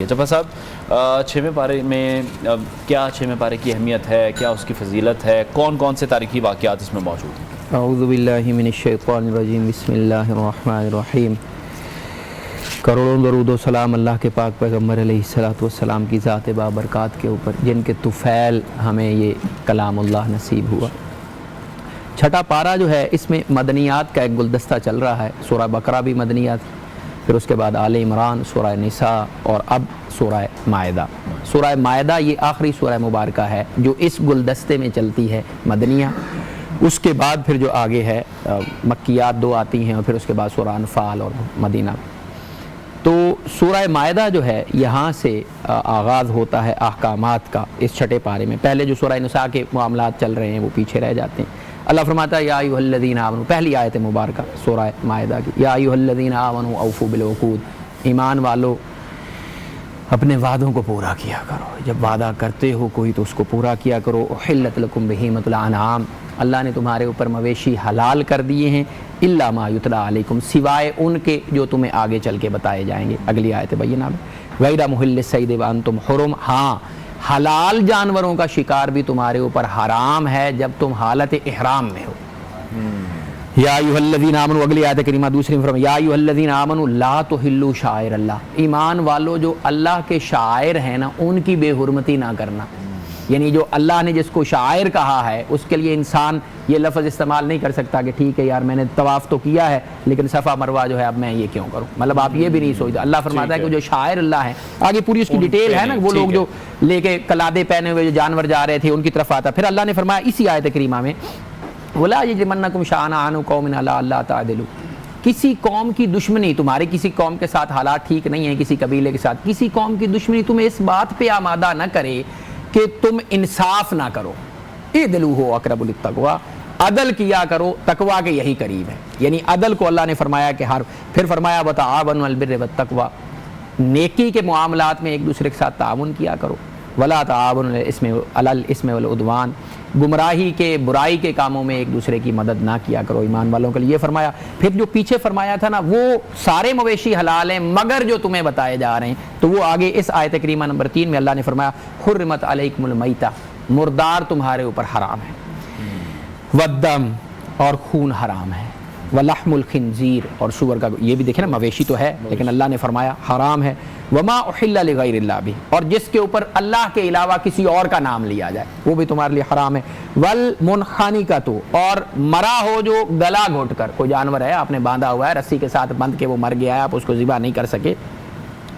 جفا صاحب، چھویں پارے میں کیا چھویں پارے کی اہمیت ہے، کیا اس کی فضیلت ہے، کون کون سے تاریخی واقعات اس میں موجود ہیں؟ اعوذ باللہ من الشیطان الرجیم، بسم اللہ الرحمن الرحیم۔ کروڑوں درود و سلام اللہ کے پاک پیغمبر علیہ السلام کی ذات بابرکات کے اوپر، جن کے طفیل ہمیں یہ کلام اللہ نصیب ہوا۔ چھٹا پارہ جو ہے اس میں مدنیات کا ایک گلدستہ چل رہا ہے۔ سورہ بقرہ بھی مدنیات، پھر اس کے بعد آل عمران، سورہ نساء اور اب سورہ مائدہ۔ سورہ مائدہ یہ آخری سورہ مبارکہ ہے جو اس گلدستے میں چلتی ہے، مدنیہ۔ اس کے بعد پھر جو آگے ہے مکیات دو آتی ہیں، اور پھر اس کے بعد سورہ انفال اور مدینہ۔ تو سورہ مائدہ جو ہے یہاں سے آغاز ہوتا ہے احکامات کا اس چھٹے پارے میں۔ پہلے جو سورہ نساء کے معاملات چل رہے ہیں وہ پیچھے رہ جاتے ہیں۔ اللہ فرماتا ہے یا ایھا الذین آمنوا، پہلی آیت مبارکہ سورہ مائدہ کی، یا ایھا الذین آمنوا اوفوا بالعقود، ایمان والو اپنے وعدوں کو پورا کیا کرو، جب وعدہ کرتے ہو کوئی تو اس کو پورا کیا کرو۔ احلت لکم بہیمۃ الانعام، اللہ نے تمہارے اوپر مویشی حلال کر دیے ہیں، الا ما یتلی علیکم، سوائے ان کے جو تمہیں آگے چل کے بتائے جائیں گے اگلی آیت بینہ میں۔ غیر محل الصید وانتم حرم، ہاں حلال جانوروں کا شکار بھی تمہارے اوپر حرام ہے جب تم حالت احرام میں ہو۔ یا ایھا الذین آمنوا، اگلی آیت کریمہ دوسری میں فرمایا یا ایھا الذین آمنوا لا تحلوا شعائر اللہ، ایمان والو جو اللہ کے شاعر ہیں نا ان کی بے حرمتی نہ کرنا۔ یعنی جو اللہ نے جس کو شاعر کہا ہے اس کے لیے انسان یہ لفظ استعمال نہیں کر سکتا کہ ٹھیک ہے یار میں نے طواف تو کیا ہے لیکن صفا مروہ جو ہے اب میں یہ کیوں کروں، مطلب آپ یہ بھی نہیں سوچتے۔ اللہ فرماتا ہے کہ جو شاعر اللہ ہیں، آگے پوری اس کی ڈیٹیل ہے نا، وہ لوگ جو لے کے کلادے پہنے ہوئے جو جانور جا رہے تھے ان کی طرف آتا۔ پھر اللہ نے فرمایا اسی آیت کریمہ میں وَلَا يَجْرِمَنَّكُمْ شَنَآنُ قَوْمٍ عَلَىٰ أَلَّا تَعْدِلُوا، کسی قوم کی دشمنی، تمہارے کسی قوم کے ساتھ حالات ٹھیک نہیں ہیں، کسی قبیلے کے ساتھ کسی قوم کی دشمنی تمہیں اس بات پہ آمادہ نہ کرے کہ تم انصاف نہ کرو۔ اعدلوا اقرب للتقویٰ، عدل کیا کرو، تقویٰ کے یہی قریب ہے۔ یعنی عدل کو اللہ نے فرمایا کہ پھر فرمایا وتعاونوا علی البر والتقویٰ، نیکی کے معاملات میں ایک دوسرے کے ساتھ تعاون کیا کرو۔ ولا تعاونوا علی الاثم والعدوان، گمراہی کے برائی کے کاموں میں ایک دوسرے کی مدد نہ کیا کرو ایمان والوں کے لیے، یہ فرمایا۔ پھر جو پیچھے فرمایا تھا نا وہ سارے مویشی حلال ہیں مگر جو تمہیں بتائے جا رہے ہیں، تو وہ آگے اس آیت کریمہ نمبر 3 میں اللہ نے فرمایا حرمت علیکم المیتہ، مردار تمہارے اوپر حرام ہے، والدم، اور خون حرام ہے، ولحم الخنزیر، اور سور کا، یہ بھی دیکھیں نا مویشی تو ہے لیکن اللہ نے فرمایا حرام ہے، وما احل لغیر اللہ بھی، اور جس کے اوپر اللہ کے علاوہ کسی اور کا نام لیا جائے وہ بھی تمہارے لیے حرام ہے، والمنخنقۃ، اور مرا ہو جو گلا گھونٹ کر، کوئی جانور ہے آپ نے باندھا ہوا ہے رسی کے ساتھ بندھ کے وہ مر گیا ہے آپ اس کو ذبح نہیں کر سکے،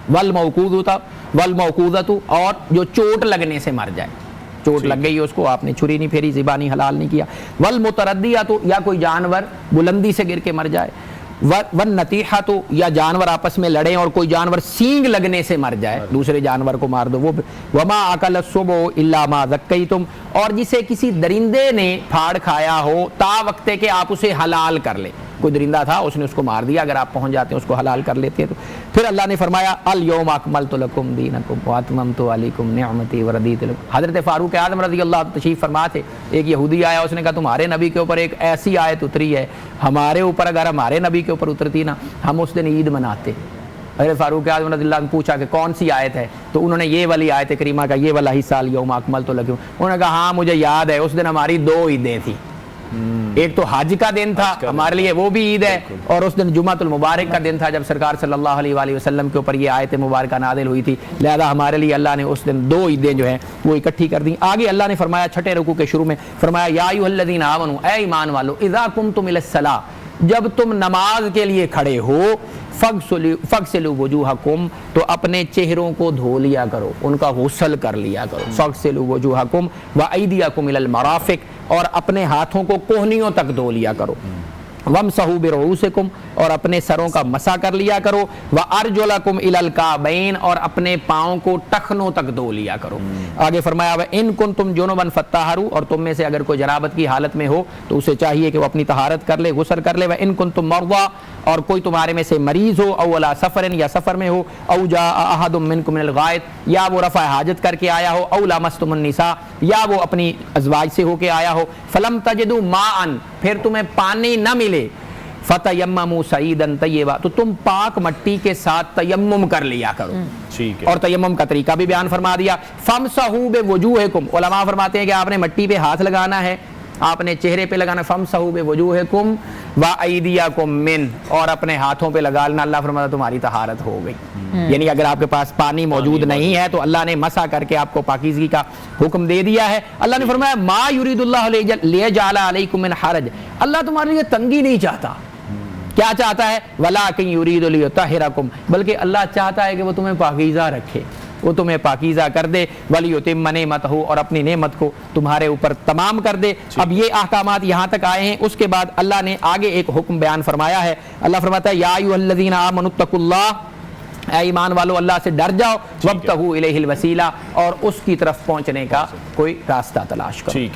والموقوذۃ، اور جو چوٹ لگنے سے مر جائے، چوٹ لگ گئی اس کو، آپ نے چھری نہیں پھیری، ذبح نہیں حلال نہیں کیا، والمتردیۃ، یا کوئی جانور بلندی سے گر کے مر جائے، والنطیحۃ، یا جانور آپس میں لڑیں اور کوئی جانور سینگ لگنے سے مر جائے، دوسرے جانور کو مار دو وہ، وما اکل السبع الا ما ذکیتم، اور جسے کسی درندے نے پھاڑ کھایا ہو تا وقتے کہ آپ اسے حلال کر لیں، کوئی درندہ تھا اس نے اس کو مار دیا، اگر آپ پہنچ جاتے ہیں اس کو حلال کر لیتے ہیں تو۔ پھر اللہ نے فرمایا الیوم اکملت لکم دینکم واتممت علیکم نعمتی وردیت لکم۔ حضرت فاروق اعظم رضی اللہ عنہ تشریف فرما تھے، ایک یہودی آیا، اس نے کہا تمہارے نبی کے اوپر ایک ایسی آیت اتری ہے، ہمارے اوپر اگر ہمارے نبی کے اوپر اترتی نا ہم اس دن عید مناتے۔ حضرت فاروق اعظم رضی اللہ عنہ پوچھا کہ کون سی آیت ہے، تو انہوں نے یہ والی آیت کریمہ کا یہ والا حصہ الیوم اکملت لکم، انہوں نے کہا ہاں مجھے یاد ہے اس دن ہماری 2 عیدیں تھیں، ایک تو حج کا دن تھا ہمارے لیے وہ بھی عید ہے، اور اس دن جمعۃ المبارک کا دن تھا جب سرکار صلی اللہ علیہ وآلہ وسلم کے اوپر یہ آیت مبارکہ نازل ہوئی تھی، لہذا ہمارے لیے اللہ نے اس دن 2 عیدیں جو ہیں وہ اکٹھی کر دیں۔ آگے اللہ نے فرمایا چھٹے رکوع کے شروع میں فرمایا یا ایھا الذین آمنوا، اے ایمان والو، اذا قمتم الی الصلاۃ، جب تم نماز کے لیے کھڑے ہو، فاغسلوا وجوہکم، تو اپنے چہروں کو دھو لیا کرو، ان کا غسل کر لیا کرو، فاغسلوا وجوہکم وایدیکم الی المرافق، اور اپنے ہاتھوں کو کوہنیوں تک دھو لیا کرو، وامسحوا برؤوسکم، اور اپنے سروں کا مسح کر لیا کرو، وارجلکم الی الکعبین، اور اپنے پاؤں کو ٹخنوں تک دھو لیا کرو۔ آگے فرمایا وان کنتم جنبا فطہروا، اور تم میں سے اگر کوئی جنابت کی حالت میں ہو تو اسے چاہیے کہ وہ اپنی طہارت کر لے، غسل کر لے، وان کنتم مرضی، اور کوئی تمہارے میں سے مریض ہو، او علی سفر، یا سفر میں ہو، او جاء احد منکم من الغائط، یا وہ رفع حاجت کر کے آیا ہو، او لامستم النساء، یا وہ اپنی ازواج سے ہو کے آیا ہو، فلم تجدوا ماء، پھر تمہیں پانی نہ ملے، فتیمموا صعیدا طیبا، تو تم پاک مٹی کے ساتھ تیمم کر لیا کرو. ٹھیک ہے. اور تیمم کا طریقہ بھی بیان فرما دیا. فامسحوا بوجوہکم، علماء فرماتے ہیں کہ آپ نے مٹی پہ ہاتھ لگانا ہے، آپ نے چہرے پہ لگانا. فامسحوا بوجوہکم وایدیکم من، اور اپنے ہاتھوں پہ لگا لینا. اللہ فرماتا تمہاری طہارت ہو گئی. یعنی اگر آپ کے پاس پانی موجود نہیں ہے تو اللہ نے مسح کر کے آپ کو پاکیزگی کا حکم دے دیا ہے. اللہ نے فرمایا ما یرید اللہ لیجعل علیکم من حرج، اللہ تمہارے لیے تنگی نہیں چاہتا. کیا چاہتا ہے؟ ولیکن یرید لیطہرکم، بلکہ اللہ چاہتا ہے کہ وہ تمہیں پاکیزہ رکھے، وہ تمہیں پاکیزہ کر دے. ولیتم نعمتہ، اور اپنی نعمت کو تمہارے اوپر تمام کر دے. اب یہ احکامات یہاں تک آئے ہیں. اس کے بعد اللہ نے آگے ایک حکم بیان فرمایا ہے. اللہ فرماتا ہے یا ایھا الذین آمنوا اتقوا اللہ، اے ایمان والو اللہ سے ڈر جاؤ. وابتغوا الیہ الوسیلہ، اور اس کی طرف پہنچنے کا کوئی راستہ تلاش کرو.